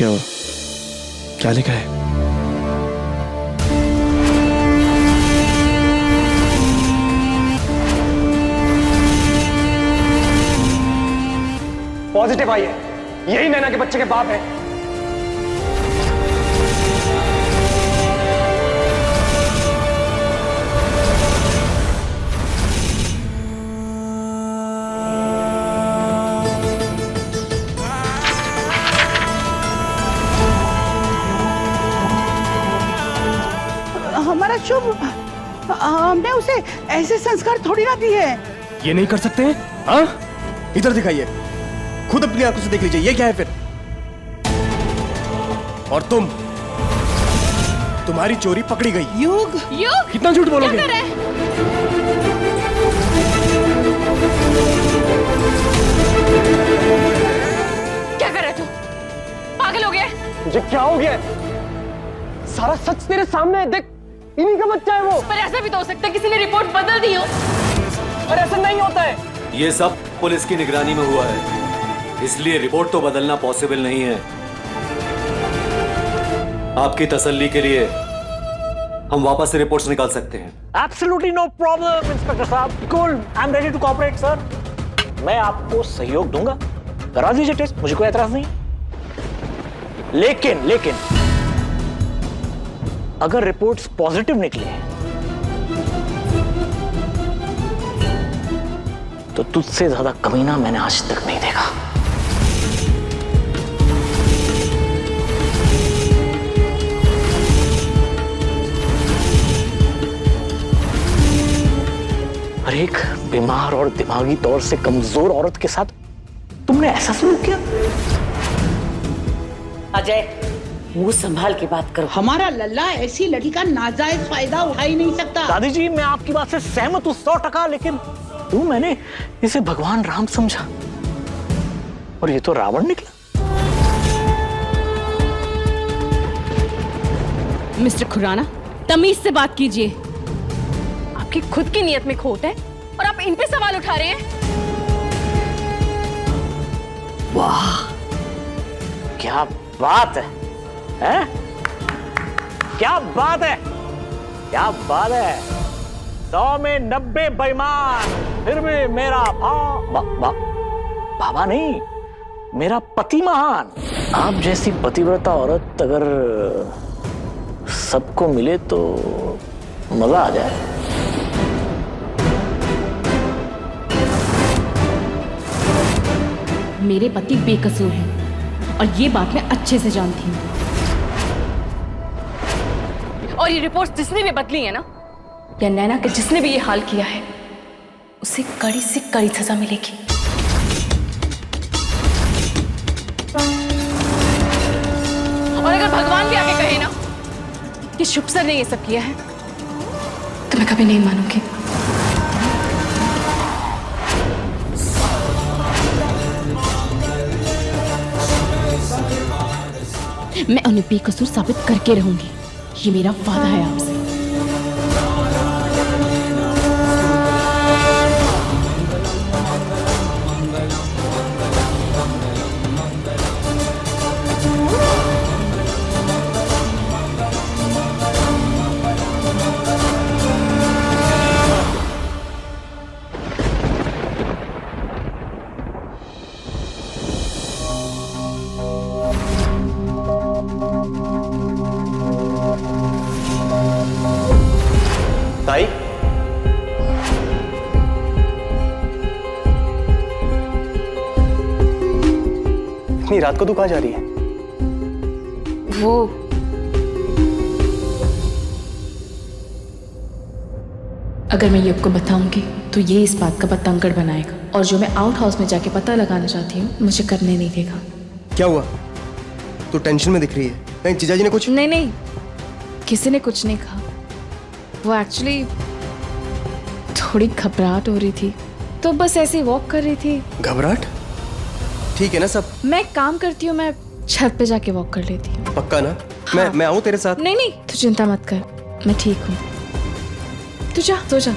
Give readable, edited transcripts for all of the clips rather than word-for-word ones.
क्या हुआ? क्या लिखा है? पॉजिटिव आई है, यही नैना के बच्चे के बाप है। हमारा शुभ, हमने उसे ऐसे संस्कार थोड़ी ना दिए। ये नहीं कर सकते हैं? हाँ, इधर दिखाइए, खुद अपनी आंखों से देख लीजिए, ये क्या है फिर? और तुम्हारी चोरी पकड़ी गई। युग, युग, कितना झूठ बोलोगे? क्या कर रहे हैं? क्या कर रहे तू? पागल हो गया? मुझे क्या हो गया? सारा सच तेरे सामने है, देख, इन्हीं का बच्चा है वो। पर ऐसा भी तो हो सकता है किसी ने रिपोर्ट बदल दी हो। और ऐसा नहीं होता है। ये सब पुलिस की निगरानी में हुआ है, इसलिए रिपोर्ट तो बदलना पॉसिबल नहीं है। आपकी तसल्ली के लिए हम वापस से रिपोर्ट्स निकाल सकते हैं। Absolutely no problem, इंस्पेक्टर साहब। Cool, I'm ready to cooperate, sir. मैं आपको सहयोग दूंगा, करा दीजिए टेस्ट, मुझे कोई एतराज नहीं। लेकिन अगर रिपोर्ट्स पॉजिटिव निकले तो तुझसे ज्यादा कमीना मैंने आज तक नहीं देखा। और एक बीमार और दिमागी तौर से कमजोर औरत के साथ तुमने ऐसा सलूक किया? अजय, मुंह संभाल के बात करो। हमारा लल्ला ऐसी लड़की का नाजायज फायदा उठा ही नहीं सकता। दादी जी, मैं आपकी बात से सहमत हूं 100%, लेकिन मैंने इसे भगवान राम समझा और ये तो रावण निकला। मिस्टर खुराना, तमीज से बात कीजिए। आपकी खुद की नीयत में खोट है और आप इन पे सवाल उठा रहे हैं। वाह, क्या बात है, हैं? क्या बात है, क्या बात है। 100 में 90 बेईमान, फिर भी मेरा बाबा नहीं, मेरा पति महान। आप जैसी पतिव्रता औरत अगर सबको मिले तो मजा आ जाए। मेरे पति बेकसूर हैं और ये बात मैं अच्छे से जानती हूँ। और ये रिपोर्ट जिसने भी बदली है ना, या नैना के जिसने भी ये हाल किया है, उसे कड़ी से कड़ी सजा मिलेगी। और अगर भगवान भी आके कहे ना कि शुभ सर ने ये सब किया है, तो मैं कभी नहीं मानूंगी। मैं उन्हें बेकसूर साबित करके रहूंगी, ये मेरा वादा है आपसे। ताई, इतनी रात को तू कहाँ जा रही है? वो अगर मैं युग को बताऊंगी तो ये इस बात का पतंगड़ बनाएगा, और जो मैं आउट हाउस में जाके पता लगाना चाहती हूँ मुझे करने नहीं देगा। क्या हुआ? तू टेंशन में दिख रही है। नहीं, जीजाजी ने कुछ? नहीं, किसी ने कुछ नहीं कहा। वो एक्चुअली थोड़ी घबराहट हो रही थी, तो बस ऐसे ही वॉक कर रही थी। घबराहट? ठीक है ना सब? मैं काम करती हूँ, मैं छत पे जाके वॉक कर लेती हूँ। पक्का ना? हाँ। मैं आऊँ तेरे साथ? नहीं, तू चिंता मत कर, मैं ठीक हूँ। तू जा, सो जा।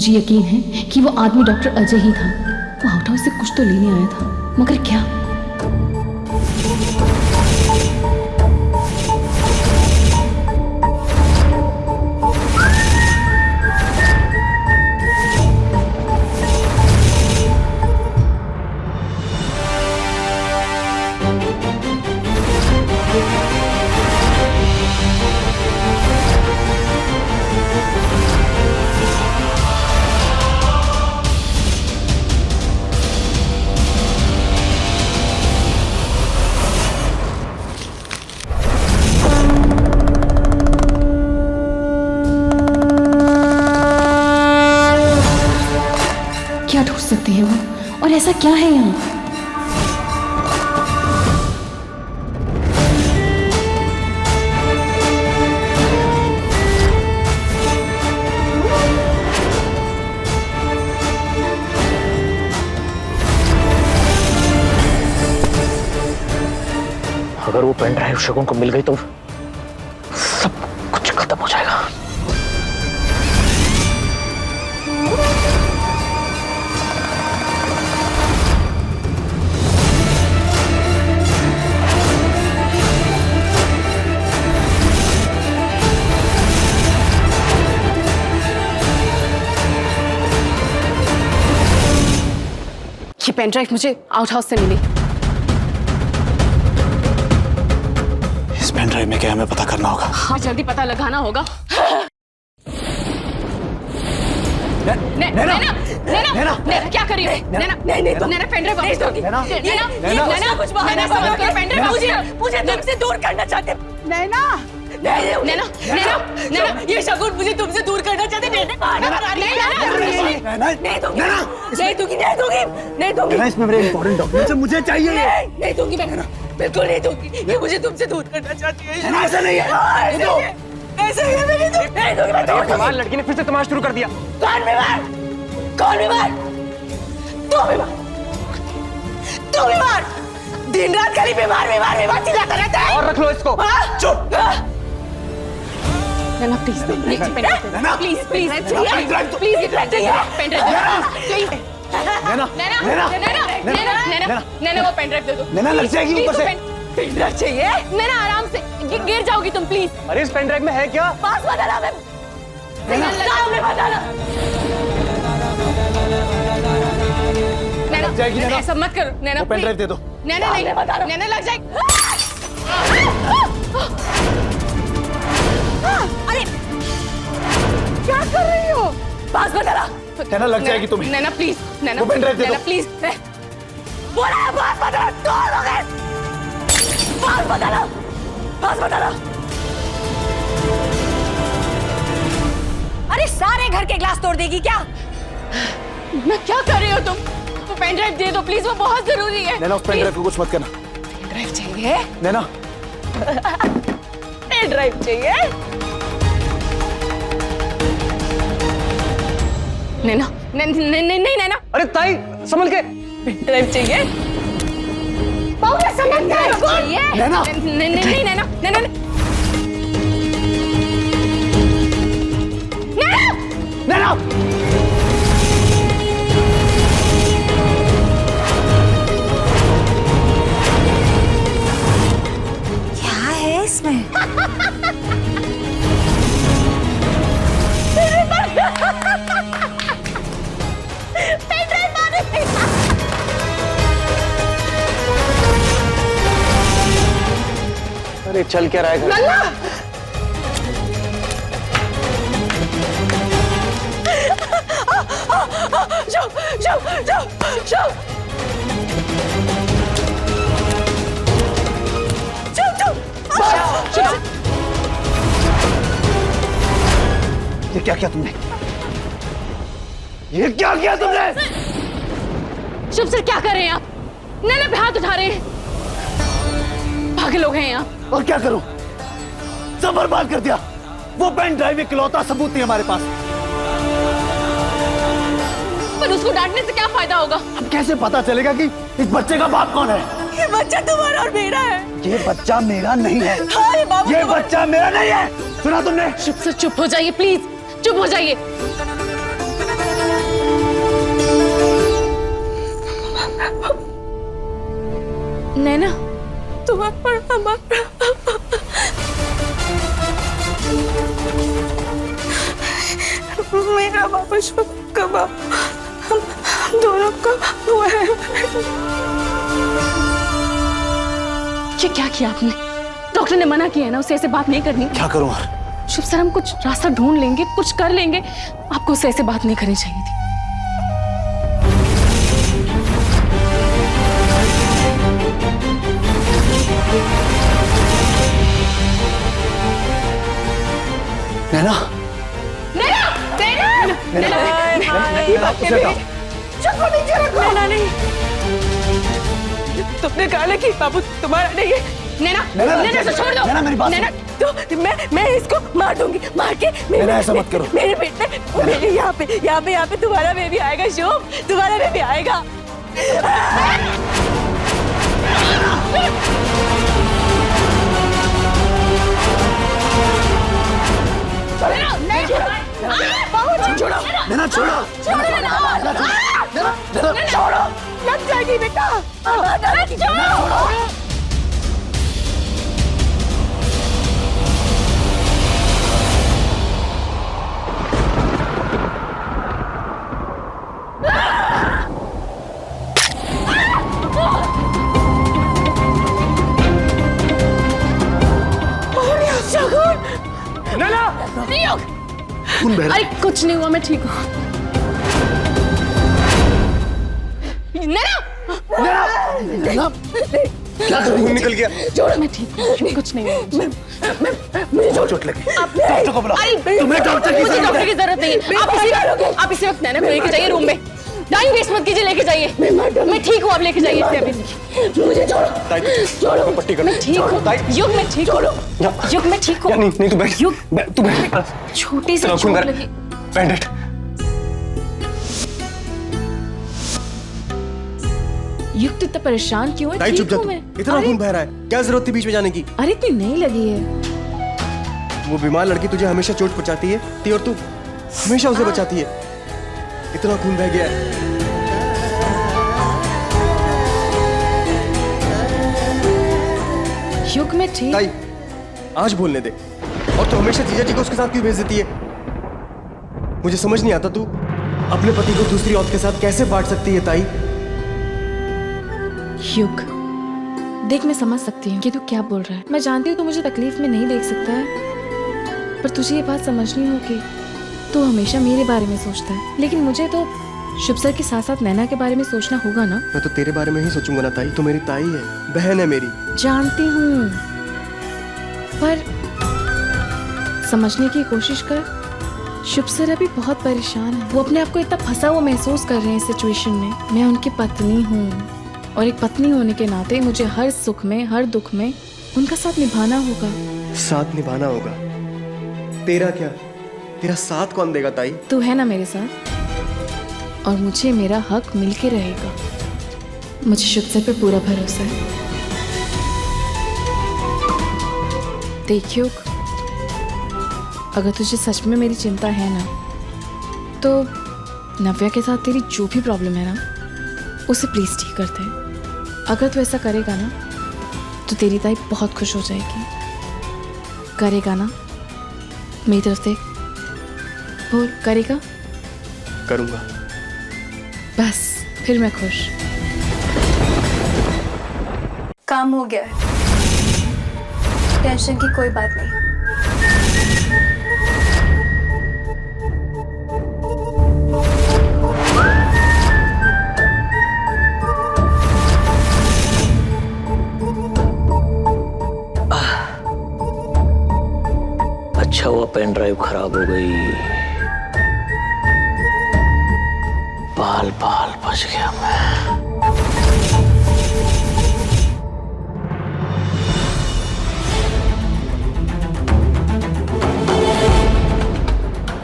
मुझे यकीन है कि वो आदमी डॉक्टर अजय ही था। वो आउट हाउस से कुछ तो लेने आया था, मगर क्या? क्या ढूंढ सकते हैं वो, और ऐसा क्या है यहाँ? अगर वो पेन ड्राइव शगुन को मिल गई तो सब कुछ खत्म हो जाएगा। ये पेन ड्राइव मुझे आउट हाउस से मिली। इस पेन ड्राइव में क्या हमें पता करना होगा? हाँ, जल्दी पता लगाना होगा। नैना, क्या कर रही हो? नैना पेन ड्राइव वापस दो। नैना कुछ बहाना समझ कर पेन ड्राइव मुझे तुमसे दूर करना चाहते। नैना नैना, ये शगुन मुझे तुमसे दूर करना चाहते। नहीं दूंगी। इसमें मेरे इंपॉर्टेंट डॉक्यूमेंट्स मुझे चाहिए। नहीं दूंगी मैं, बिल्कुल नहीं दूंगी। ये मुझे तुमसे दूर करना चाहती है। ऐसा नहीं है। ऐसा ही है, मैं नहीं दूंगी। मैं बीमार लड़की ने फिर से तमाशा शुरू कर दिया। कौन बीमार? तू बीमार। दिन रात खाली बीमार चिल्लाता रहता है। और रख लो इसको। चुप। नैना प्लीज, प्लीज ये पेन नैना वो पेन ड्राइव दे दो। नैना लग जाएगी ऊपर से। पेन ड्राइव चाहिए? नैना आराम से, गिर जाओगी तुम प्लीज। अरे इस पेन ड्राइव में है क्या? पास बताना मैं। सामने बताना। नैना ऐसा मत करो। नैना पेन ड्राइव दे दो। नैना नहीं, नैना लग जाएगी। अरे क्या कर रही हो? पास बताना। नैना लग जाएगी तुम्हें। नैना प्लीज, नैना वो पेन ड्राइव दे दो। प्लीज। बोला पास बताना। कौन हो गए? पास बताना। अरे सारे घर के ग्लास तोड़ देगी क्या? मैं क्या कर रही हो तुम? वो पेन ड्राइव दे दो प्लीज, वो बहुत जरूरी है। नैना उस पेन ड्राइव को कुछ मत करना। पेन ड्राइव चाहिए? नैना पेन ड्राइव चाहिए? नैना नहीं नैना। अरे ताई संभल के। पेन ड्राइव चाहिए? समझ चाहिए? नैना नहीं नैना। नैना क्या है इसमें? अरे चल क्या रहा है घर? ये क्या किया तुमने? ये क्या किया तुमने? शुभ सर क्या कर रहे हैं आप? नैना पे हाथ उठा रहे हैं। पागल लोग हैं यहाँ। और क्या करूं? सब बर्बाद कर दिया। वो पेन ड्राइव इकलौता सबूत नहीं हमारे पास। पर उसको डांटने से क्या फायदा होगा? अब कैसे पता चलेगा कि इस बच्चे का बाप कौन है? ये बच्चा तुम्हारा और मेरा है। ये बच्चा मेरा नहीं है। हाँ, बाबू ये बच्चा मेरा नहीं है। सुना तुमने? शुभ सर चुप हो जाइए प्लीज, चुप हो जाइए। नैना मेरा वापस कब हम दोनों का हुआ है। ये क्या किया आपने? डॉक्टर ने मना किया है ना, उसे ऐसे बात नहीं करनी। क्या करूं? शुभ सर, हम कुछ रास्ता ढूंढ लेंगे, कुछ कर लेंगे। आपको उससे ऐसे बात नहीं करनी चाहिए थी। नैना, नैना नहीं, तुमने कहा कि बाबू तुम्हारा नहीं है। नैना, नैना से छोड़ दो। नैना मेरी बात नैना, तो मैं इसको मार दूंगी, मार के नैना ऐसा मत करो। मेरे पेट में, मेरे यहाँ पे तुम्हारा बेबी आएगा। शुभ, तुम्हारा बेबी आएगा। नैना छोड़ो, छोड़ो, लग जाएगी बेटा। छोड़ो। अरे कुछ नहीं हुआ, मैं ठीक हूँ। नैना, क्या खून निकल गया? छोड़ो, मैं ठीक हूँ, कुछ नहीं हुआ। मुझे चोट लगी। डॉक्टर को बुलाओ। तुम्हें डॉक्टर की डॉक्टर की जरूरत नहीं है। आप इसी वक्त नैना को लेके जाइए रूम में। टाइम वेस्ट मत कीजिए, लेके जाइए। मैं ठीक हूँ, आप लेके जाइए इसे अभी। मुझे छोड़ो। पट्टी कर। मैं ठीक हूँ। युग, मैं ठीक हूँ। युग, मैं ठीक हूँ। नहीं तू बैठ। युग, तू बैठ। छोटी सी चोट लगी। बैंडेड। युग, तो इतना परेशान क्यों है? ताई चुप ठीक जा हूँ तू। मैं। इतना खून बह रहा है, क्या जरूरत थी बीच में जाने की? अरे इतनी नहीं लगी है। वो बीमार लड़की तुझे हमेशा चोट पहुंचाती है और तू हमेशा उसे बचाती है। इतना खून बह गया है। युग, मैं ठीक। ताई आज बोलने दे। और तू हमेशा जीजा जी को उसके साथ क्यों भेज देती है? मुझे समझ नहीं आता, तू अपने पति को दूसरी औरत के साथ कैसे बांट सकती है ताई? युग, देख मैं समझ सकती हूँ कि तू क्या बोल रहा है। मैं जानती हूँ तू मुझे तकलीफ में नहीं देख सकता है, पर तुझे ये बात समझनी होगी। तू हमेशा मेरे बारे में सोचता है, लेकिन मुझे तो शुभ सर के साथ साथ नैना के बारे में सोचना होगा ना। मैं तो तेरे बारे में ही सोचूंगा ना ताई। तू मेरी ताई है, बहन है मेरी। जानती हूँ, पर समझने की कोशिश कर। शुभ सर अभी बहुत परेशान है। वो अपने आप को इतना फंसा हुआ महसूस कर रहे हैं इस सिचुएशन में। मैं उनकी पत्नी हूँ और एक पत्नी होने के नाते मुझे हर सुख में हर दुख में उनका साथ निभाना होगा। साथ निभाना होगा? तेरा क्या? तेरा साथ कौन देगा ताई? तू है ना मेरे साथ, और मुझे मेरा हक मिलके रहेगा। मुझे शुभ सर पे पूरा भरोसा है। देखियो, अगर तुझे सच में मेरी चिंता है ना, तो नव्या के साथ तेरी जो भी प्रॉब्लम है ना, उसे प्लीज ठीक करते हैं। अगर तू ऐसा करेगा ना, तो तेरी ताई बहुत खुश हो जाएगी। करेगा ना? मेरी तरफ से बोल, करेगा? करूंगा। बस फिर मैं खुश। काम हो गया है, टेंशन की कोई बात नहीं। अच्छा हुआ पेन ड्राइव खराब हो गई। बाल बच गया मैं।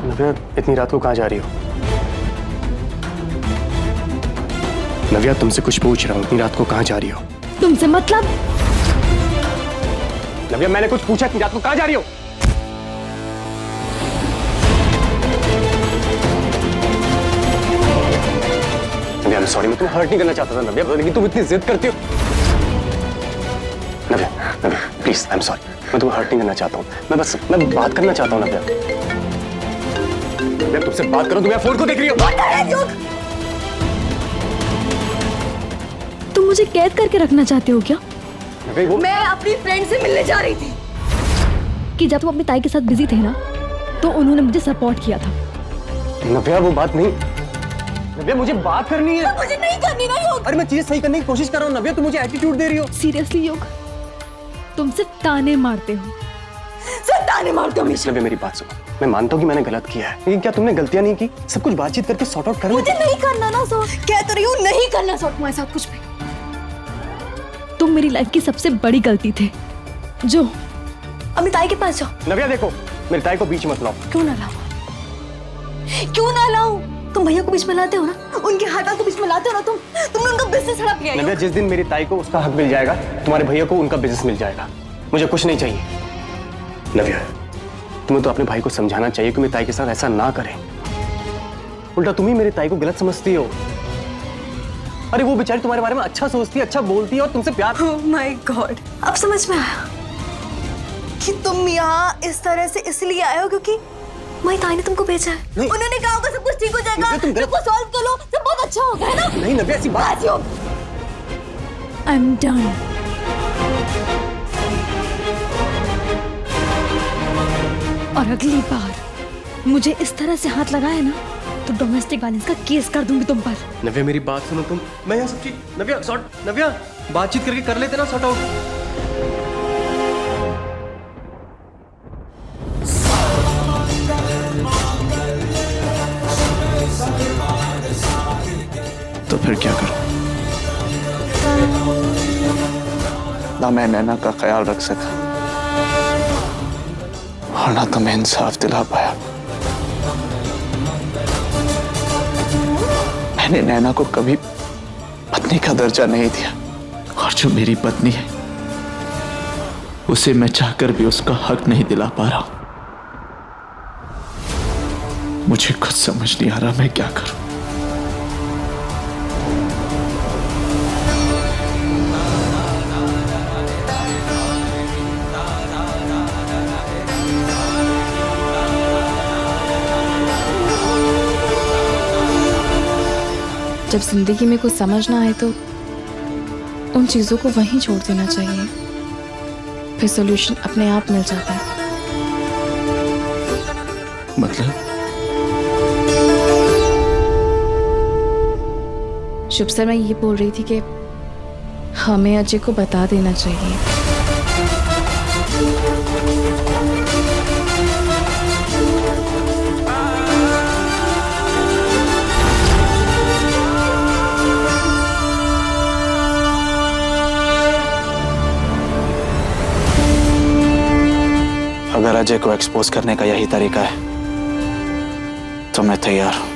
नव्या, इतनी रात को कहाँ जा रही हो? नव्या, तुमसे कुछ पूछ रहा हूँ। इतनी रात को कहाँ जा रही हो? तुमसे मतलब? नव्या, मैंने कुछ पूछा। इतनी रात को कहाँ जा रही हो? नव्या, सॉरी, मैं तुम्हें हर्ट नहीं करना चाहता था। नव्या, लेकिन तुम इतनी जिद करती हो। नव्या, नव्या, प्लीज, आई एम सॉरी। मैं तुम्हें हर्ट नहीं करना चाहता हूँ। मैं बात करना चाहता हूँ नव्या। नव्या, तुमसे बात करूँ, तुम्हें फोन को देख रही हो? तुम मुझे कैद करके रखना चाहते हो क्या? नव्या, वो मैं अपनी फ्रेंड से मिलने जा रही थी कि जब तुम अपनी ताई के साथ बिजी थे ना, तो उन्होंने मुझे सपोर्ट किया था। नव्या, वो बात नहीं। नव्या, मुझे बात करनी है। मुझे नहीं करनी ना योग। अरे मैं चीजें सही करने की कोशिश कर रहा हूँ नव्या, तुम मुझे एटीट्यूड दे रही हो। सीरियसली योग, तुम सिर्फ ताने मारते हो, सिर्फ ताने मारते हो हमेशा। नव्या, मेरी बात सुनो। मैं मानता हूँ कि मैंने गलत किया है, लेकिन क्या तुमने गलतियां नहीं की? सब कुछ बातचीत करके सॉर्ट आउट कर मुझे नहीं करना ना सॉर्ट, कह तो रही हूँ नहीं करना सॉर्ट तुम्हारे साथ कुछ भी। तुम मेरी लाइफ की सबसे बड़ी गलती थे। जो अपनी ताई के पास जाओ। नव्या, देखो, मेरी ताई को बीच मत लाओ। क्यों ना लाऊं? क्यों ना लाऊं? तुम भैया को बीच में लाते हो ना, उनके हाथ को बीच में लाते हो ना, तुमने उनका बिजनेस हड़प लिया। नव्या, जिस दिन मेरी ताई को उसका हक मिल जाएगा, तुम्हारे भैया को उनका बिजनेस मिल जाएगा। मुझे कुछ नहीं चाहिए। नव्या, तुम्हें तो अपने भाई को समझाना चाहिए कि मेरी ताई के साथ ऐसा ना करें। उल्टा तुम ही मेरी ताई को गलत समझती हो। अरे वो बेचारी तुम्हारे बारे में अच्छा सोचती है, अच्छा बोलती है और तुमसे प्यार। Oh my God, अब समझ में आया कि तुम यहाँ इस तरह से इसलिए आए हो क्योंकि माई ताई ने तुमको भेजा है। नहीं। उन्होंने कहा होगा सब कुछ ठीक हो जाएगा, तुम गलत- सबको सॉल्व कर लो, सब बहुत अच्छा होगा, है ना? नहीं नव्या, ऐसी बात। I'm done. और अगली बार मुझे इस तरह से हाथ लगाया ना, तो डोमेस्टिक वायलेंस का केस कर दूंगी तुम पर। नव्या, मेरी बात सुनो तुम। मैं यहाँ सब चीज नव्या सॉर्ट, नव्या बातचीत करके कर लेते ना सॉर्ट आउट। तो फिर क्या करूं? ना मैं नैना का ख्याल रख सका और ना तो मैं इंसाफ दिला पाया। मैंने नैना को कभी पत्नी का दर्जा नहीं दिया, और जो मेरी पत्नी है उसे मैं चाहकर भी उसका हक नहीं दिला पा रहा। मुझे खुद समझ नहीं आ रहा मैं क्या करूं। जब जिंदगी में कुछ समझ ना आए तो उन चीज़ों को वहीं छोड़ देना चाहिए, फिर सॉल्यूशन अपने आप मिल जाता है। मतलब शुभ सर, मैं ये बोल रही थी कि हमें अजय को बता देना चाहिए। अगर अजय को एक्सपोज करने का यही तरीका है तो मैं तैयार हूं।